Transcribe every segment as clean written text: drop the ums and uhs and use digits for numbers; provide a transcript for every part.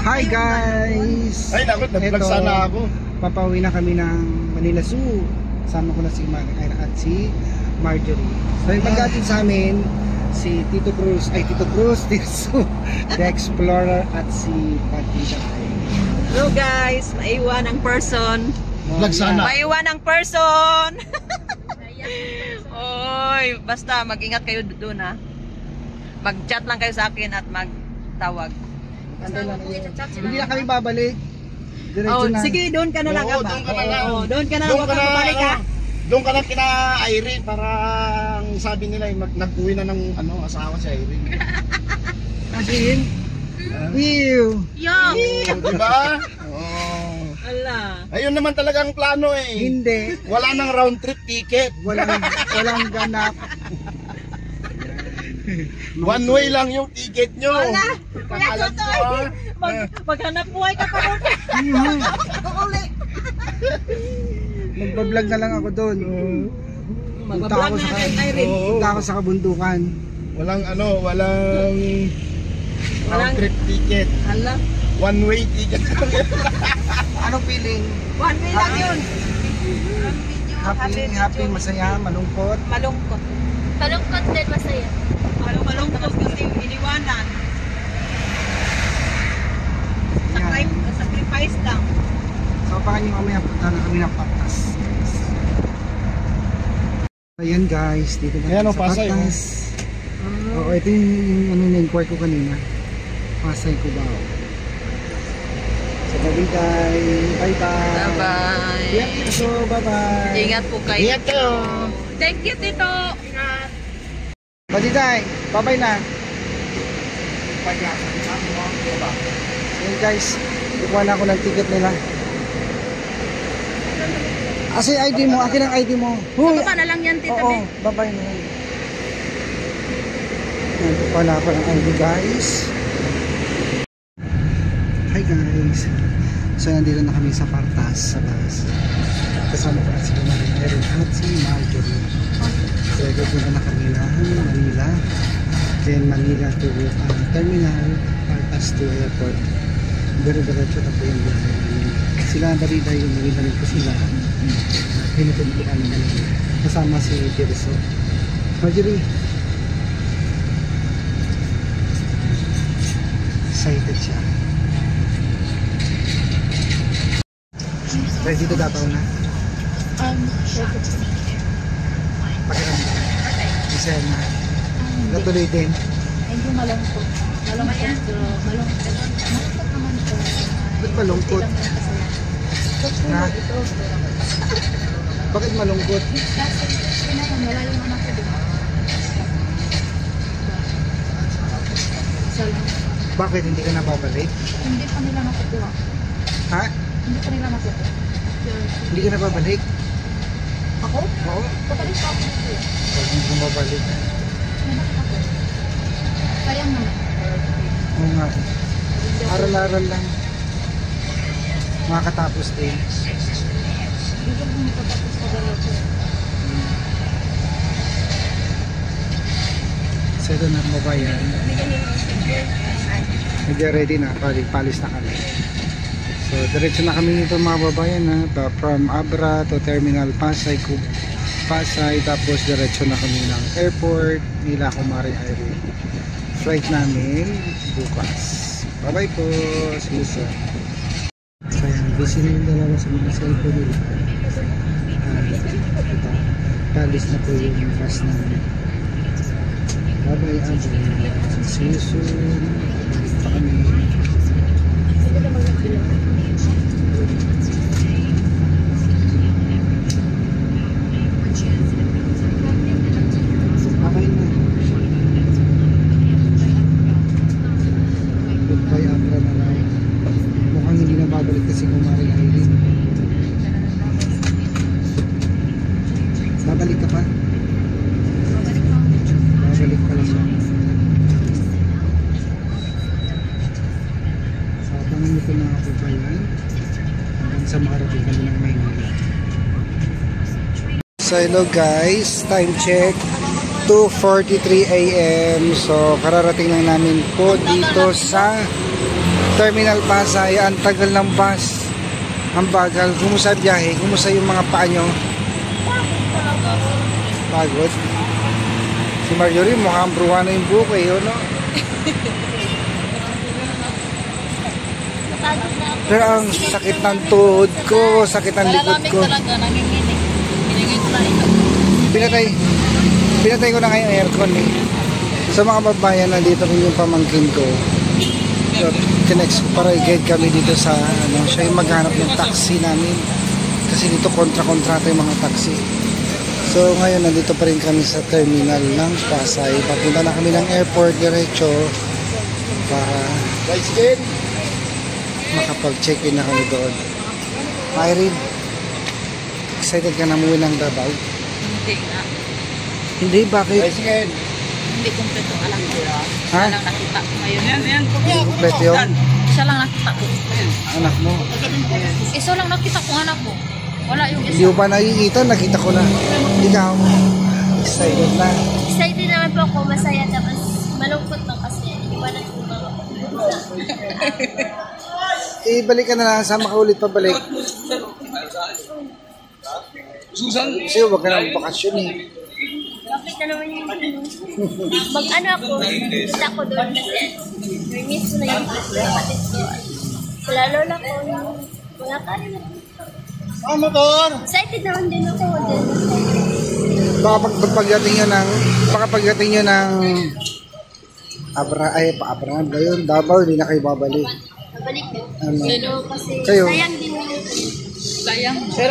Hi guys! Ay naku, nag-vlog sana ako. Papauwi na kami ng Manila Zoo. Sama ko na si Maricar at si Marjorie. So yung pagdating sa amin, si Tito Cruz, The Explorer at si Patita. Hello guys, maiwan ang person. Vlog sana. Maiwan ang person. Oy, basta mag-ingat kayo doon ha. Mag-chat lang kayo sa akin at mag-tawag. Hindi na kami babalik. Oh, na. Sige, doon ka na lang. Oo, doon ka na lang. Doon ka na lang. Babalik ha. Doon ka lang kina Irene para sabi nila nag-uwi na ng asawa si Irene. Asin? Ew! Yung! Diba? Oh. Ala. Ayun naman talaga ang plano eh. Hindi. Wala nang round trip ticket. Walang ganap. One way lang yung ticket nyo. Wala. Kakalat mo. Maghanap buhay ka pa doon. Magbablog na lang ako doon. Magbablog na kay Irene. Punta ako sa kabundukan. Walang round trip ticket. Ala. One way ticket. Anong feeling? One way lang yun. Happy, masaya, malungkot. Malungkot. Malungkot din, masaya. Malungkot kasi iniwanan. Yan. Sacrifice lang. So baka nyo mamaya punta na kami ng Patas. Ayan guys, dito na Ayan, sa Pasay, Patas. Oo, ito yung inquire ko kanina. Pasay Cubao. So bye-bye. Bye-bye. Yeah, so bye-bye. Ingat po kayo. Ingat kayo. Thank you, Tito. Ingat. Bye-bye. Bye-bye na. Ayan guys, kukuha na ako ng ticket nila. Kasi ID mo, akin ang ID mo. Huy! Baba na lang yan, Tita. Oo, bye-bye na yan. Ayan, kukuha na ako ng ID guys. Hi guys. So nandito na kami sa Patas, sa bus. Kasama ko na si Maricar at si Marjorie. So pupunta na kami ng Manila. Then Manila to terminal, Patas to airport. Dire-diretso na po yung biyahe. Sila balita yung narinig ko sila. Pinutuntukan na nila. Kasama si Tirso. Marjorie. Excited siya. Dahil dito dataw na. Pakiramdam. Isel na. Natuloy din. Medyo malungkot. Malungkot naman po. Ba't malungkot? Ha? Bakit malungkot? Kasi wala yung anak ko din. Bakit hindi ka nababalik? Hindi pa nila nakukuha. Ha? Hindi pa nila nakukuha. Hindi ka nababalik? Ako? Oo. Kapalik pa ako dito. Bakit hindi ka mababalik? Sayang naman. Oo nga. Aral-aral lang. Makakatapos din. Hindi ko makatapos sa diretso. So ito na mabayan. Nag-ready na. Palis na kami. So diretso na kami nito mga babayan na. From Abra to Terminal Pasay. Tapos diretso na kami ng airport. Nila Kumari Irene. Flight namin bukas. Bye bye po. See you soon. So yan. Busy na yung dalawa sa mga cellphone nila. Ito. Palis na po yung bus namin. Bye bye Abra. See you soon. Pa kami. Okay na. Goodbye Abra na lang. Mukhang hindi na babalik kasi Kumari Irene. Babalik ka pa? Babalik pala siya. So abangan nyo po mga kabayan hanggang sa makarating kami ng Maynila. So hello guys, time check 2:43 AM. So kararating lang namin po dito sa Terminal Pasay. Ang tagal ng bus. Ang bagal. Kumusta biyahe? Kumusta yung mga paa nyo? Pagod. Si Marjorie mukhang bruha na yung buhok eh, no? Pero ang sakit ng tuhod ko, sakit ng likod ko. Talaga, nanginginig. Hiningin ko na ito. Pinatay ko na ngayon aircon eh. Sa mga babayan, nandito rin yung pamangkin ko. So, tinext ko para i-guide kami dito sa ano, siya yung maghanap ng taxi namin. Kasi dito kontra-kontrata yung mga taxi. So ngayon nandito pa rin kami sa terminal ng Pasay. Papunta na kami ng airport diretso para makapag-check-in na kami doon. Irene, excited ka na umuwi ng Davao? Hindi na. Hindi, bakit? Hindi kumpleto ang anak ko. Ha? Siya lang nakita ko ngayon. Kompleto yun? Siya lang nakita ko. Anak mo? Isa lang nakita ko anak ko. Wala yung Hindi isa. mo ba nakikita? Nakita ko na. Ikaw, excited na. Excited naman po ako, masaya tapos malungkot lang kasi iwanan ko mga Ibalik ka na lang, sama ka ulit pabalik. Kasi huwag ka na bakasyon eh. Bakit na naman yung mag-ano ako, kita ko doon kasi remiss ko na yung kapatid ko. Sila lola ko, wala ka rin. Excited naman din ako. Baka pagdating nyo ng Abraham ba yun? Davao, hindi na kayo babalik. Nabalik yun. Ano? Pero kasi Kayo? sayang din yun. Sayang. Hindi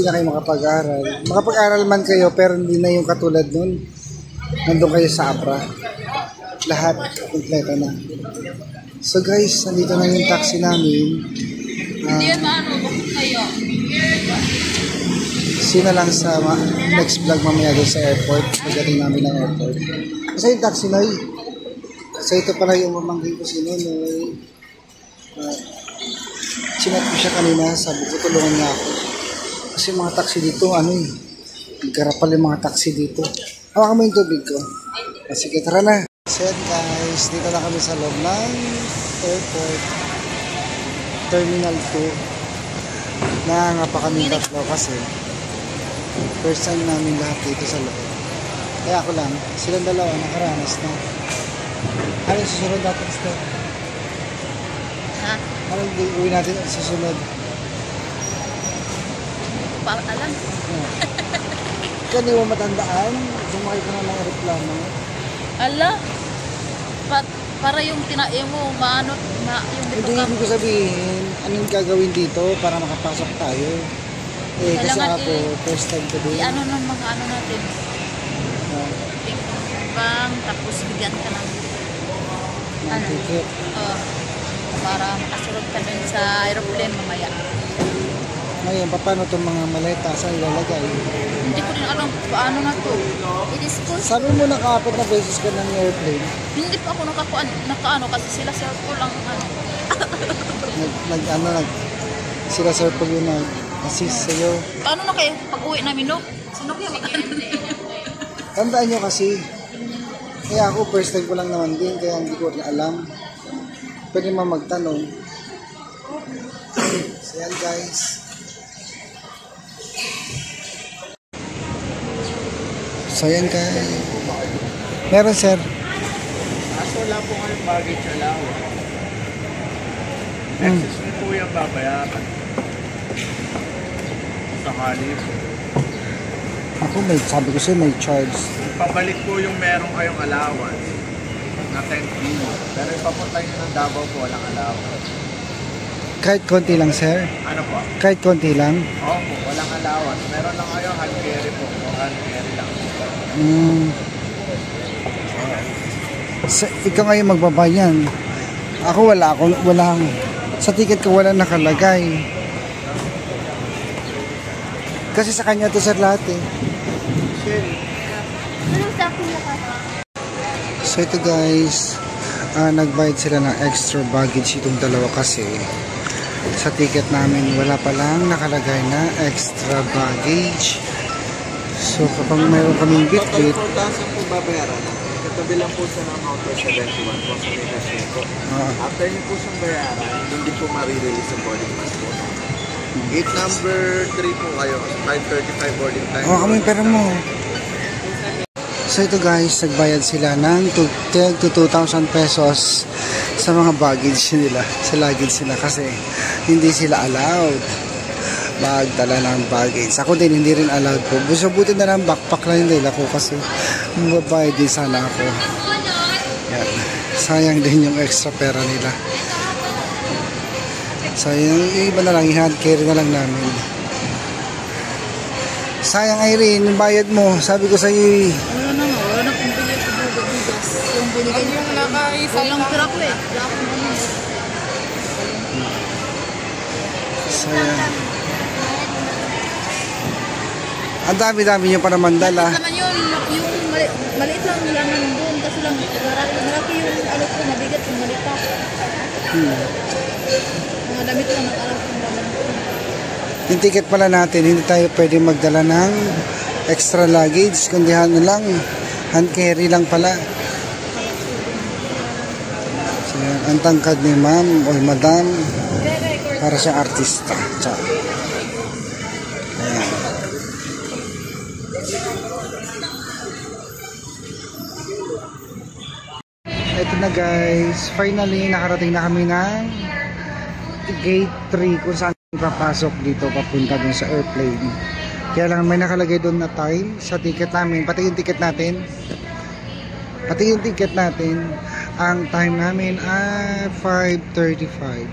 na kayo makapag-aral. Makapag-aral man kayo, pero hindi na yung katulad nun. Nandun kayo sa Abra. Lahat, kompleto na. So guys, nandito na yung taxi namin. Hindi yan maano, bakit kayo? See na lang sa next vlog mamaya doon sa airport. Pagdating namin ng airport. Kasi yung taxi na yun. So ito pala yung mamangkin ko si Nonoy. Sinat ko siya kanina. Sabi ko tulungan niya ako. Kasi mga taxi dito, nagkarapal yung mga taxi dito. Hawakan mo yung tubig ko. Sige, tara na. So yan guys, dito na kami sa loob ng airport. Terminal 2. Nangangapa kami tatlo kasi first time namin lahat dito sa loob. Kaya ako lang, silang dalawa nakaranas na. Ano yung susunod natin, Esther? Ha? Ano yung uwi natin ang susunod? Para alam. Kaya di mo matandaan, sumakay ka na ng aeroplano. Ala. Para yung tinae mo, yung Hindi ka. ibig ko sabihin, anong gagawin dito para makapasok tayo? Eh, kasi Kailangan ako, first time ko din. I-ano ng mga ano natin. Bang, tapos bigyan ka ng ano? Ticket. Para makasurod ka dun sa aeroplane mamaya. Ngayon, paano itong mga maleta? Saan ilalagay? Hindi ko rin alam paano na to. I-dispose. Sabi mo naka-apat na beses ka ng airplane. Hindi pa ako nakaano kasi sila sir ko lang ano. Sila Sir Paul yung nag-assist sa'yo. Paano na kayo pag-uwi namin no? Sino kaya Tandaan nyo kasi, kaya ako first time ko lang naman din, kaya hindi ko rin alam. Pwede mo magtanong. So yan guys. So yan guys. Meron sir. Kaso wala po ngayong baggage allowance. Excess mo po yung babayaran. Sakali po. Ako sabi ko sa'yo may charge. Pabalik po yung meron kayong allowance na 10 kilo. Pero ipapunta nyo ng Davao po, walang allowance. Kahit konti lang sir? Ano po? Kahit konti lang? Opo, walang allowance. Meron lang kayo hand carry po. O hand carry lang. Ikaw ngayon magbabayan. Ako walang sa ticket ko wala nakalagay. Kasi sa kanya to sir lahat eh. Anong sa akin nakaka? So ito guys, nagbayad sila ng extra baggage itong dalawa kasi sa ticket namin wala palang nakalagay na extra baggage. So kapag mayroon kaming bit-bit, Katabi lang po sa ng Mountain 71 po sa Minasyon po. After niyo po siyang bayaran, hindi po marirelease ang boarding pass po. Gate number 3 po kayo, 5:35 boarding time. Kami pera mo. So ito guys, nagbayad sila ng 2,000 pesos sa mga baggage nila, sa luggage nila kasi hindi sila allowed magdala ng baggage. Ako din hindi rin allowed po. Buti na lang backpack lang yung nila ko kasi mabayad din sana ako. Yan. Sayang din yung extra pera nila. So yung iba na lang, i-hand carry na lang namin. Sayang Irene, yung bayad mo. Sabi ko sa iyo Wala na kung bili ko bugas. Yung binigay niyo yung nakaisa lang pira ko eh. Wala akong ganun. sayang. Ang dami-dami nyo pa naman dala. Naman yun, yung maliit lang laman doon. Kasi lang, malaki yung ano ko, mabigat yung maliit ako. Mga damit lang, nag-aral ko yung laman doon. Yung ticket pala natin, hindi tayo pwede magdala ng extra luggage, kundi ano lang, hand carry lang pala. So, yan, ang tangkad ni ma'am o madam, para siyang artista. Ciao. Ayan. Ito na guys, finally nakarating na kami ng gate 3 kung saan papasok dito papunta dun sa airplane. Kaya lang may nakalagay doon na time sa ticket namin, pati yung ticket natin. Ang time namin ay 5:35.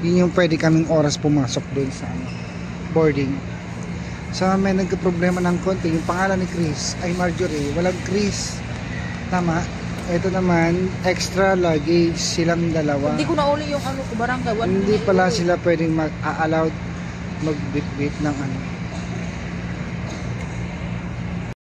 Yun yung pwede kaming oras pumasok doon sa boarding. So may nagka-problema ng konti. Yung pangalan ni Chris ay Marjorie, walang Chris. Tama. Ito naman, extra luggage silang dalawa. Hindi ko na uli yung ano ko, barangay. Hindi pala sila pwedeng mag-allowed magbitbit ng ano